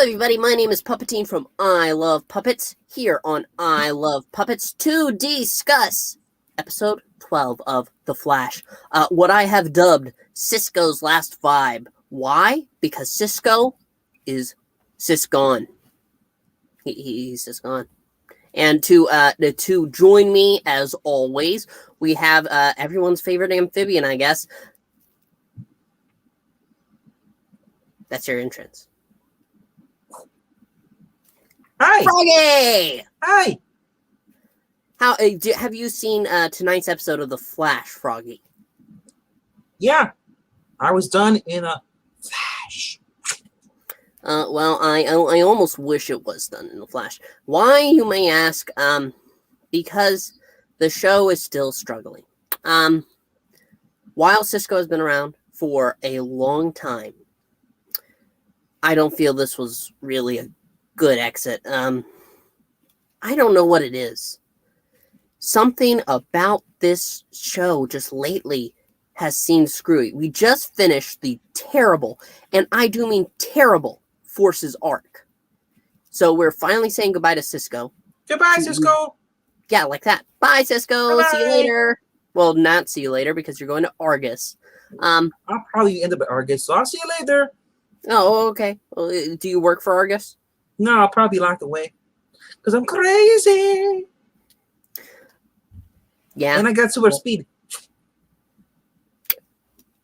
everybody, my name is Puppeteen from I Love Puppets, here on I Love Puppets to discuss episode 12 of The Flash, what I have dubbed Cisco's Last Vibe. Why? Because Cisco is Cisgone. He's Cisgone. And to join me, as always, we have everyone's favorite amphibian, I guess. That's your entrance. Hi, Froggy! hi. How have you seen tonight's episode of The Flash, Froggy? Yeah, I was done in a flash. Well, I almost wish it was done in The Flash. Why, you may ask? Because the show is still struggling. While Cisco has been around for a long time, I don't feel this was really a good exit. I don't know what it is. Something about this show just lately has seemed screwy. We just finished the terrible, and I do mean terrible, Forces arc. So we're finally saying goodbye to Cisco. Goodbye, Cisco. Yeah, like that. Bye, Cisco. Bye-bye. See you later. Well, not see you later because you're going to Argus. I'll probably end up at Argus, so I'll see you later. Oh, okay. Well, do you work for Argus? No, I'll probably be locked away because I'm crazy. Yeah. And I got super speed.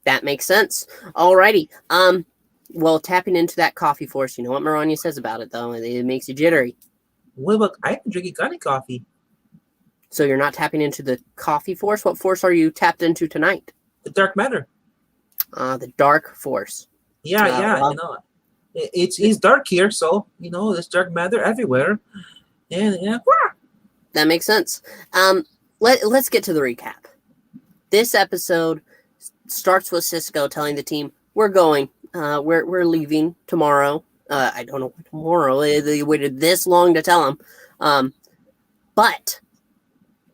That makes sense. Alrighty. Well, tapping into that coffee force, you know what Marania says about it, though. It makes you jittery. What about I can drink Gunny coffee? So you're not tapping into the coffee force? What force are you tapped into tonight? The dark matter. The dark force. Yeah, well, you know. It's dark here, so you know there's dark matter everywhere. And yeah. That makes sense. Let's get to the recap. This episode starts with Cisco telling the team, "We're going. We're leaving tomorrow." I don't know tomorrow. They waited this long to tell him, but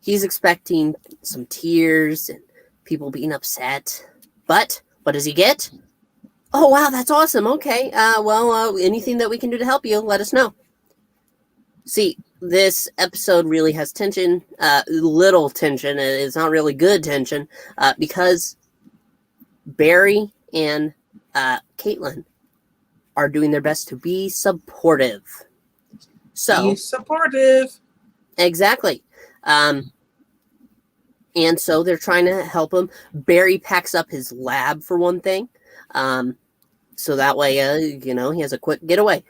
he's expecting some tears and people being upset. But what does he get? Oh wow, that's awesome. Okay. Well, anything that we can do to help you, let us know. See, this episode really has tension, little tension. It's not really good tension, because Barry and Caitlin are doing their best to be supportive. So Be supportive. Exactly. And so they're trying to help him. Barry packs up his lab for one thing. So that way, he has a quick getaway.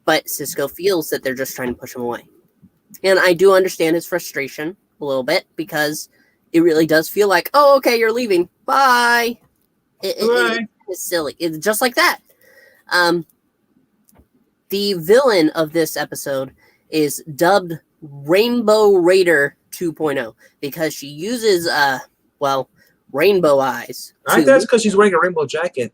But Cisco feels that they're just trying to push him away. And I do understand his frustration a little bit because it really does feel like, oh, okay, you're leaving. Bye. It's silly. It's just like that. The villain of this episode is dubbed Rainbow Raider 2.0 because she uses, rainbow eyes. I think that's because she's wearing a rainbow jacket.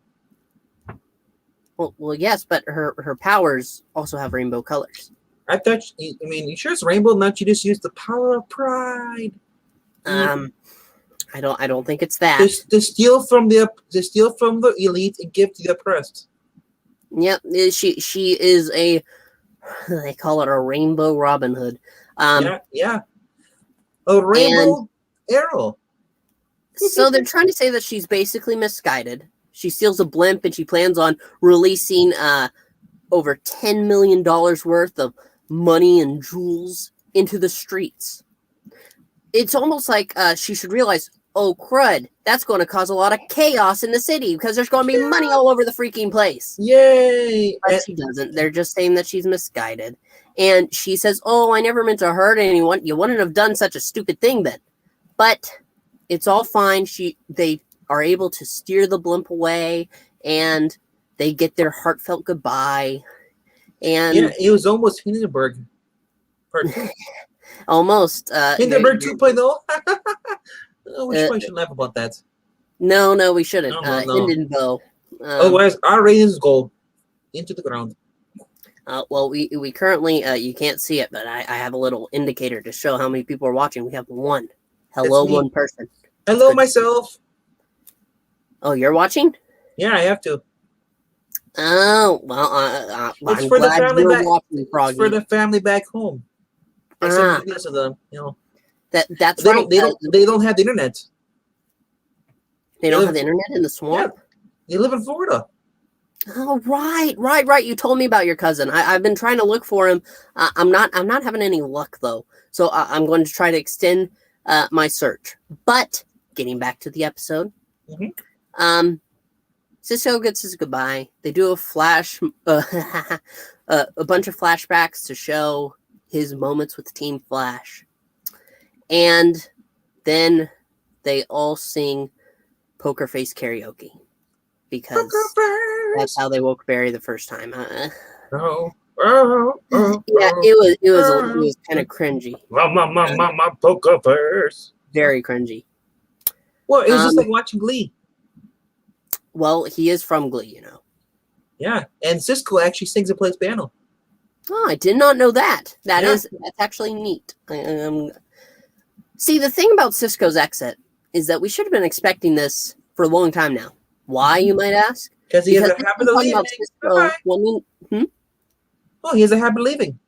Well, yes, but her powers also have rainbow colors. I thought. You sure it's rainbow? Not you just use the power of pride. I don't think it's that. To steal from the elite and give to the oppressed. Yep, she is a. They call it a rainbow Robin Hood. Yeah. A rainbow arrow. So they're trying to say that she's basically misguided. She steals a blimp and she plans on releasing over $10 million worth of money and jewels into the streets. It's almost like she should realize, oh, crud, that's going to cause a lot of chaos in the city because there's going to be money all over the freaking place. Yay! But she doesn't. They're just saying that she's misguided. And she says, oh, I never meant to hurt anyone. You wouldn't have done such a stupid thing then. But it's all fine. They are able to steer the blimp away, and they get their heartfelt goodbye. And yeah, it was almost Hindenburg. Almost. Hindenburg 2.0. We should laugh about that. No, we shouldn't. No. Hindenburg. Otherwise, our ratings go into the ground. Well, we currently, you can't see it, but I have a little indicator to show how many people are watching. We have one. Hello, one person. Hello, myself. Oh, you're watching? Yeah, I have to. Oh well, It's I'm for the glad family you're back. watching, It's for Froggy. the family back home. I sent Ah, videos of them. that's They right. don't. They don't. They don't have the internet. They They don't live. have the internet in the Yeah, swamp. they live in Florida. Oh, right. You told me about your cousin. I've been trying to look for him. I'm not having any luck though. So I'm going to try to extend my search. But getting back to the episode, Mhm. Cisco gets his goodbye. They do a flash, a bunch of flashbacks to show his moments with Team Flash, and then they all sing Poker Face Karaoke because that's how they woke Barry the first time. Oh, oh, oh, Yeah, oh, it was kind of cringy, my poker face. very cringy. Well, it was just Um, like watching Glee. well, he is from Glee, you know. Yeah, and Cisco actually sings and plays piano. Oh, I did not know that. Yeah. That's actually neat. See, the thing about Cisco's exit is that we should have been expecting this for a long time now. Why, you might ask? Because he has Because a we've habit been of talking leaving. about Bye-bye. Cisco. Oh, he has a habit of leaving.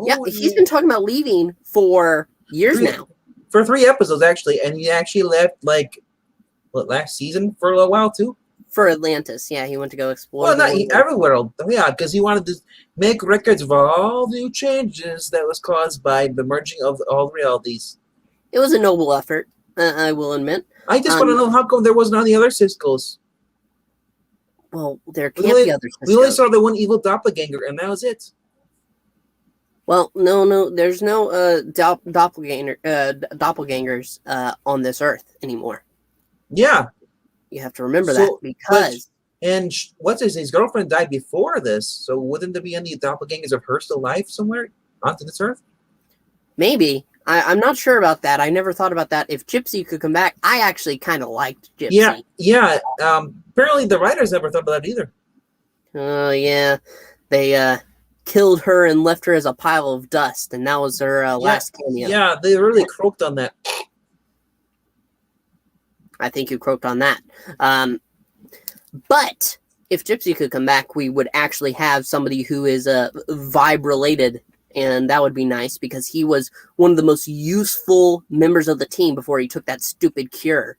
Yeah, Oh, he's been talking about leaving for years now. For 3 episodes, actually. And he actually left, like, last season for a little while, too? For Atlantis, yeah, he went to go explore. Well, not everywhere. Yeah, because he wanted to make records of all the new changes that was caused by the merging of all the realities. It was a noble effort, I will admit. I just want to know how come there wasn't any other Cisco's. Well, there can't be other Cisco's. We only saw the one evil doppelganger, and that was it. Well, no, there's no doppelgangers on this Earth anymore. Yeah, you have to remember that because. And what's his girlfriend died before this, so wouldn't there be any doppelgangers of her still alive somewhere onto this Earth? Maybe. I'm not sure about that. I never thought about that. If Gypsy could come back, I actually kind of liked Gypsy. Yeah. Apparently the writers never thought about that either. Oh, yeah. They killed her and left her as a pile of dust, and that was her last cameo. Yeah, they really croaked on that. I think you croaked on that. But if Gypsy could come back, we would actually have somebody who is vibe related, and that would be nice because he was one of the most useful members of the team before he took that stupid cure.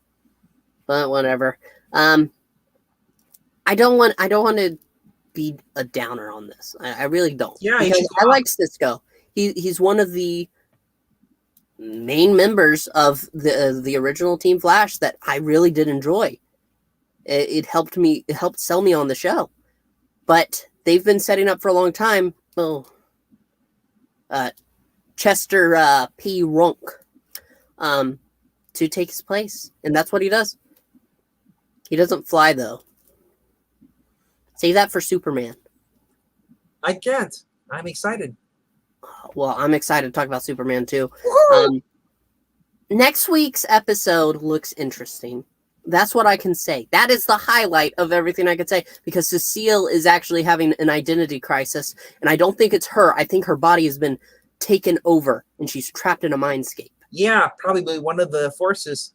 But whatever. I don't want to be a downer on this. I really don't. Yeah, because I like Cisco. He's one of the main members of the original Team Flash that I really did enjoy. It helped sell me on the show. But they've been setting up for a long time. Chester P. Runk to take his place. And that's what he does. He doesn't fly, though. Save that for Superman. I can't. I'm excited. Well, I'm excited to talk about Superman, too. Next week's episode looks interesting. That's what I can say. That is the highlight of everything I could say, because Cecile is actually having an identity crisis, and I don't think it's her. I think her body has been taken over, and she's trapped in a mindscape. Yeah, probably one of the forces.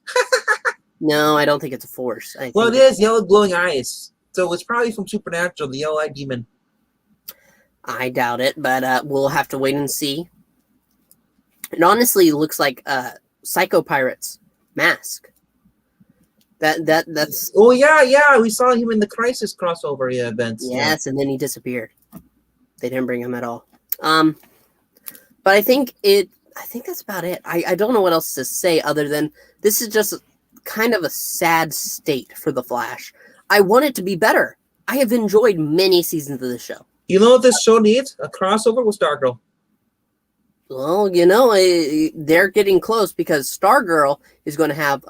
No, I don't think it's a force. Well, it is yellow glowing eyes, so it's probably from Supernatural, the yellow-eyed demon. I doubt it, but we'll have to wait and see. It honestly looks like Psycho Pirate's mask. That's. Oh yeah, we saw him in the Crisis crossover events. Yes, and then he disappeared. They didn't bring him at all. But I think that's about it. I don't know what else to say other than this is just kind of a sad state for the Flash. I want it to be better. I have enjoyed many seasons of the show. You know what this show needs? A crossover with Stargirl. Well, they're getting close because Stargirl is going to have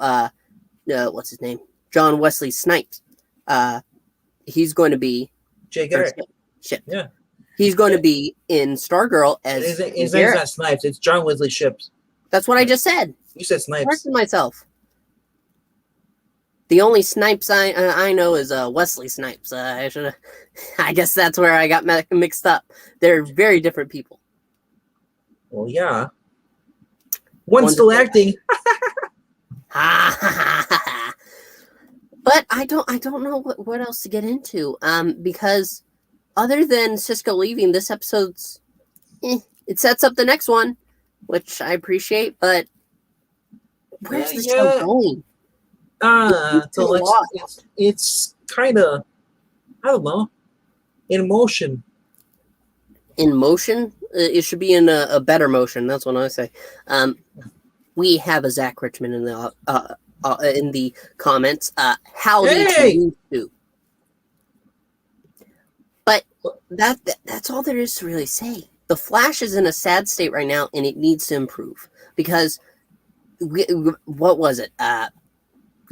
what's his name? John Wesley Snipes. He's going to be Jay Garrick. Shit. Yeah. He's going to be in Stargirl as his name's not Snipes. It's John Wesley Ships. That's what I just said. You said Snipes. Corrected myself. The only Snipes I know is Wesley Snipes. I guess that's where I got mixed up. They're very different people. Well, yeah. One's still acting. But I don't know what else to get into. Because other than Cisco leaving, this episode's it sets up the next one, which I appreciate. But where's the show going? So like it's kind of, I don't know, in motion. In motion, it should be in a better motion. That's what I say. We have a Zach Richmond in the comments. How they used to. But that's all there is to really say. The Flash is in a sad state right now, and it needs to improve because what was it?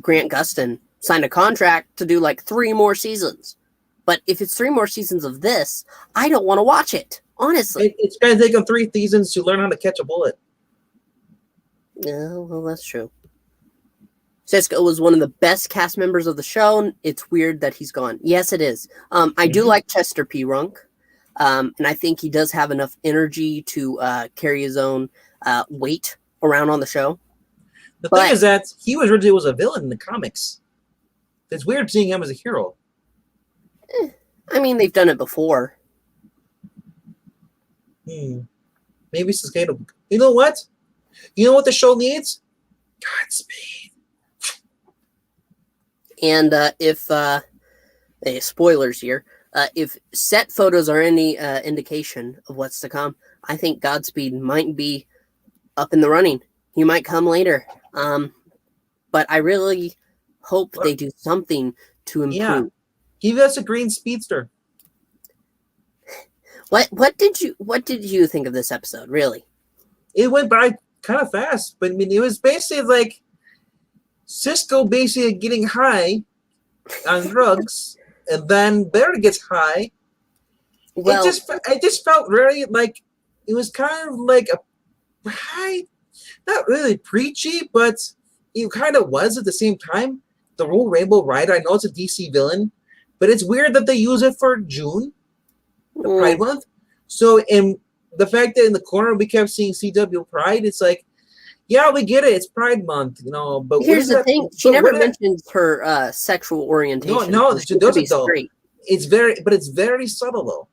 Grant Gustin signed a contract to do like 3 more seasons. But if it's 3 more seasons of this, I don't want to watch it. Honestly, It's going to take them 3 seasons to learn how to catch a bullet. Yeah, well, that's true. Cisco was one of the best cast members of the show. It's weird that he's gone. Yes, it is. I do like Chester P. Runk, and I think he does have enough energy to carry his own weight around on the show. The thing is that he was originally a villain in the comics. It's weird seeing him as a hero. I mean, they've done it before. Maybe Cisco. You know what? You know what the show needs? Godspeed. And if spoilers here, if set photos are any indication of what's to come, I think Godspeed might be up in the running. He might come later. But I really hope they do something to improve. Yeah. Give us a green speedster. What did you think of this episode? Really? It went by kind of fast, but I mean, it was basically like Cisco basically getting high on drugs, and then Barry gets high. Well, it just felt very like it was kind of like a high, not really preachy, but it kind of was at the same time. The whole Rainbow Rider. I know it's a DC villain, but it's weird that they use it for June, the Pride Month. So, and the fact that in the corner we kept seeing CW Pride, it's like, yeah, we get it. It's Pride Month, you know. But here's the thing: she never mentions her sexual orientation. No, she doesn't though. It's very subtle though.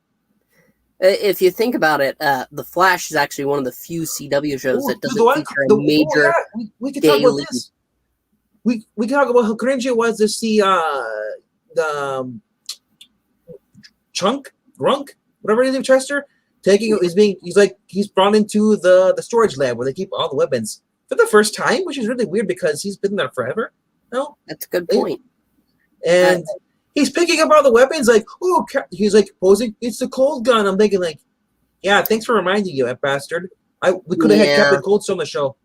If you think about it, The Flash is actually one of the few CW shows that doesn't feature a major. We can talk about this. We can talk about how cringy it was to see the Grunk, whatever his name, Chester, he's brought into the storage lab where they keep all the weapons for the first time, which is really weird because he's been there forever. No, that's a good point. And he's picking up all the weapons like, oh, he's like posing. It's the cold gun. I'm thinking like, yeah, thanks for reminding you, that bastard. We could have had Captain Cold on the show.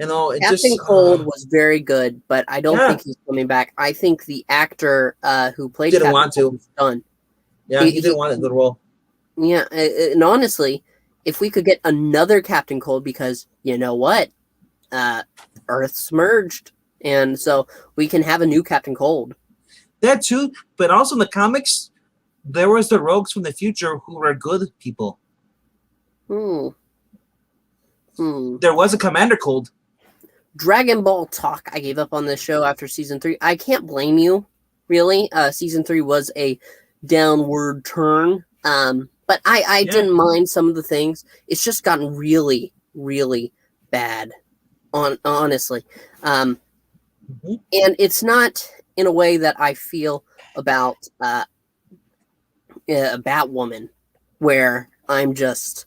You know, Captain Cold was very good, but I don't think he's coming back. I think the actor who played didn't Captain want to. Cold was done. Yeah, he didn't want the role. Yeah, and honestly, if we could get another Captain Cold, because you know what, Earth's merged, and so we can have a new Captain Cold. That too, but also in the comics, there was the rogues from the future who were good people. There was a Commander Cold. Dragon Ball Talk. I gave up on this show after season 3. I can't blame you, really. Season 3 was a downward turn. But I didn't mind some of the things. It's just gotten really, really bad, honestly. And it's not in a way that I feel about Batwoman, where I'm just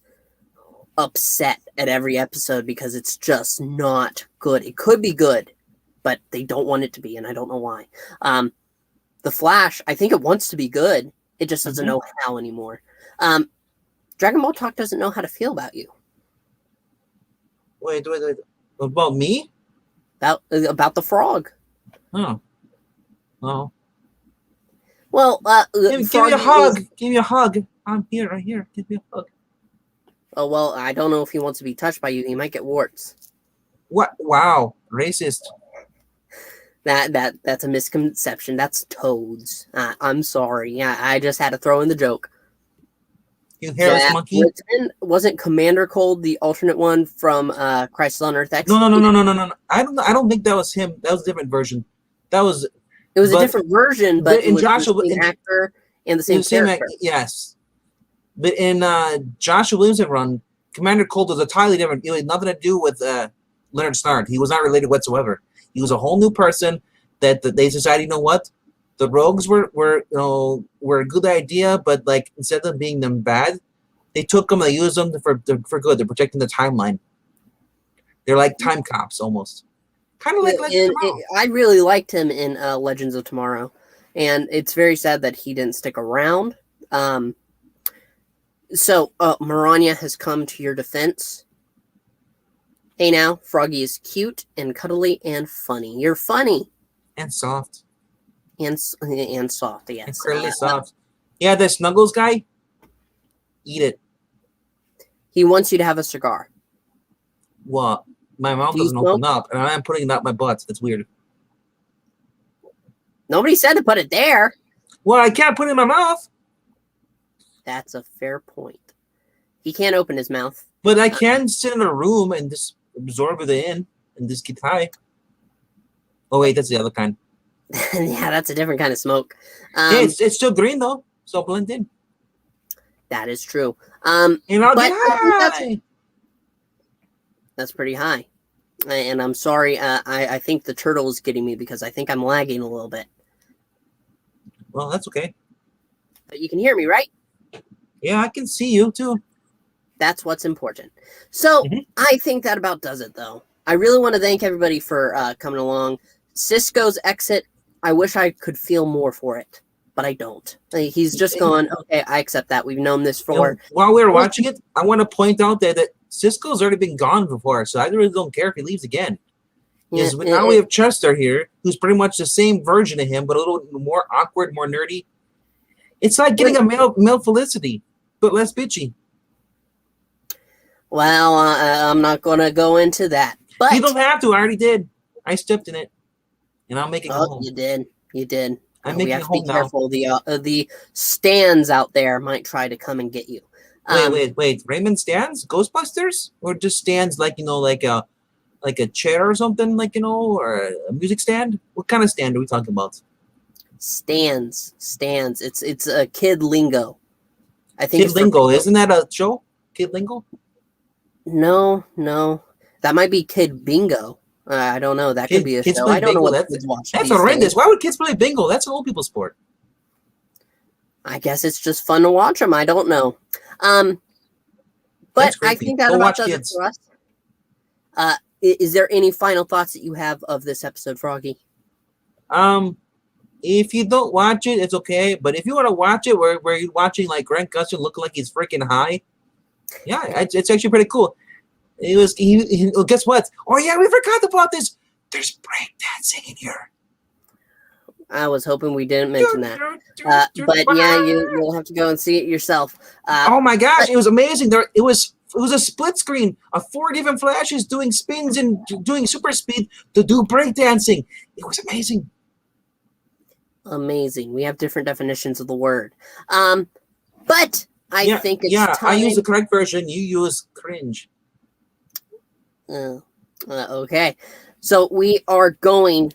upset at every episode because it's just not good. It could be good, but they don't want it to be, and I don't know why. The Flash, I think it wants to be good. It just doesn't know how anymore. Dragon Ball Talk doesn't know how to feel about you. Wait. About me? About the frog. Oh. Oh. Well, give me a hug. Give me a hug. I'm here, right here. Give me a hug. Oh, well, I don't know if he wants to be touched by you. He might get warts. What? Wow. Racist. That's a misconception. That's toads. I'm sorry. Yeah, I just had to throw in the joke. You hairless monkey? Wasn't Commander Cold the alternate one from Crisis on Earth X? No. I don't think that was him. That was a different version. That was It was a different version, but it was the same actor and the same character. Yes. But in Joshua Williamson run, Commander Cold was entirely different. It had nothing to do with Leonard Snart. He was not related whatsoever. He was a whole new person that they decided, you know what? The rogues were a good idea, but like instead of being them bad, they took them, they used them for good. They're protecting the timeline. They're like time cops almost. Kind of like Legends of Tomorrow. I really liked him in Legends of Tomorrow, and it's very sad that he didn't stick around. So Maranya has come to your defense. Hey now, Froggy is cute and cuddly and funny. You're funny. And soft. And soft, yes. Incredibly soft. Yeah, the Snuggles guy, eat it. He wants you to have a cigar. What? My mouth doesn't open up, and I'm putting it up my butt. That's weird. Nobody said to put it there. Well, I can't put it in my mouth. That's a fair point. He can't open his mouth. But I can sit in a room and just absorb it in and just get high. Oh, wait, that's the other kind. Yeah, that's a different kind of smoke. Yeah, it's still green, though, so blend in. That is true. And I'll get high. That's pretty high. And I'm sorry, I think the turtle is getting me because I think I'm lagging a little bit. Well, that's okay. But you can hear me, right? Yeah, I can see you, too. That's what's important. So I think that about does it, though. I really want to thank everybody for coming along. Cisco's exit, I wish I could feel more for it, but I don't. He's just gone, okay, I accept that. We've known this for... While we were watching it, I want to point out that Cisco's already been gone before, so I really don't care if he leaves again. Because now we have Chester here, who's pretty much the same version of him, but a little more awkward, more nerdy. It's like getting a male Felicity, but less bitchy. Well, I'm not going to go into that. But you don't have to. I already did. I stepped in it, and I'll make it home. You did. You did. I'm making it home now. We have to be careful. The stands out there might try to come and get you. Wait. Raymond stands? Ghostbusters? Or just stands like, like a chair or something, or a music stand? What kind of stand are we talking about? Stands. It's a kid lingo. I think Kid Lingo. Isn't that a show? Kid Lingo? No. That might be Kid Bingo. I don't know. That could be a show. I don't know what kids watch. That's horrendous. Why would kids play bingo? That's an old people sport. I guess it's just fun to watch them. I don't know. But I think that about does it for us. Is there any final thoughts that you have of this episode, Froggy? If you don't watch it, it's okay. But if you want to watch it, where you're watching like Grant Gustin looking like he's freaking high, yeah, it's actually pretty cool. Guess what? Oh yeah, we forgot about this. There's breakdancing in here. I was hoping we didn't mention that. But yeah, you'll have to go and see it yourself. Oh my gosh, it was amazing. It was a split screen of 4 different flashes doing spins and doing super speed to do breakdancing. It was amazing. Amazing. We have different definitions of the word. But I think it's time. I use the correct version. You use cringe. Okay. So we are going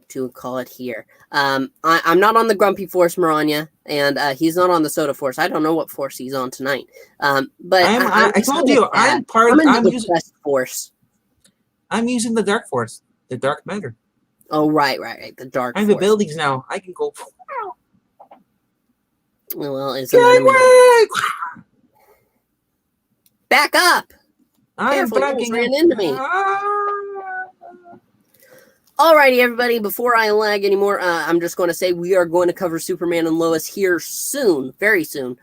to call it here. I'm not on the Grumpy Force, Maranya, and he's not on the Soda Force. I don't know what force he's on tonight. But I told you, I'm using the Force. I'm using the Dark Force, the Dark Matter. Oh, right. The Dark Force. I have abilities now. I can go. Well, isn't that amazing? Back up! Careful, you almost ran into me. Alrighty, everybody, before I lag anymore, I'm just going to say we are going to cover Superman and Lois here soon, very soon,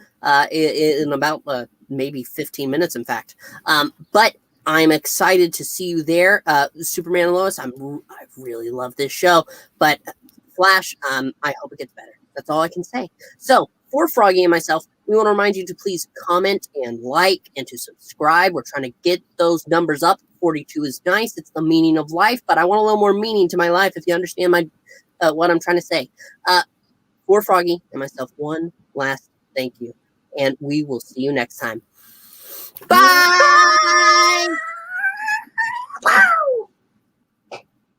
in about maybe 15 minutes, in fact. But I'm excited to see you there. Superman and Lois, I really love this show. But Flash, I hope it gets better. That's all I can say. So, for Froggy and myself, we want to remind you to please comment and like and to subscribe. We're trying to get those numbers up. 42 is nice. It's the meaning of life, but I want a little more meaning to my life if you understand my what I'm trying to say. For Froggy and myself, one last thank you. And we will see you next time. Bye!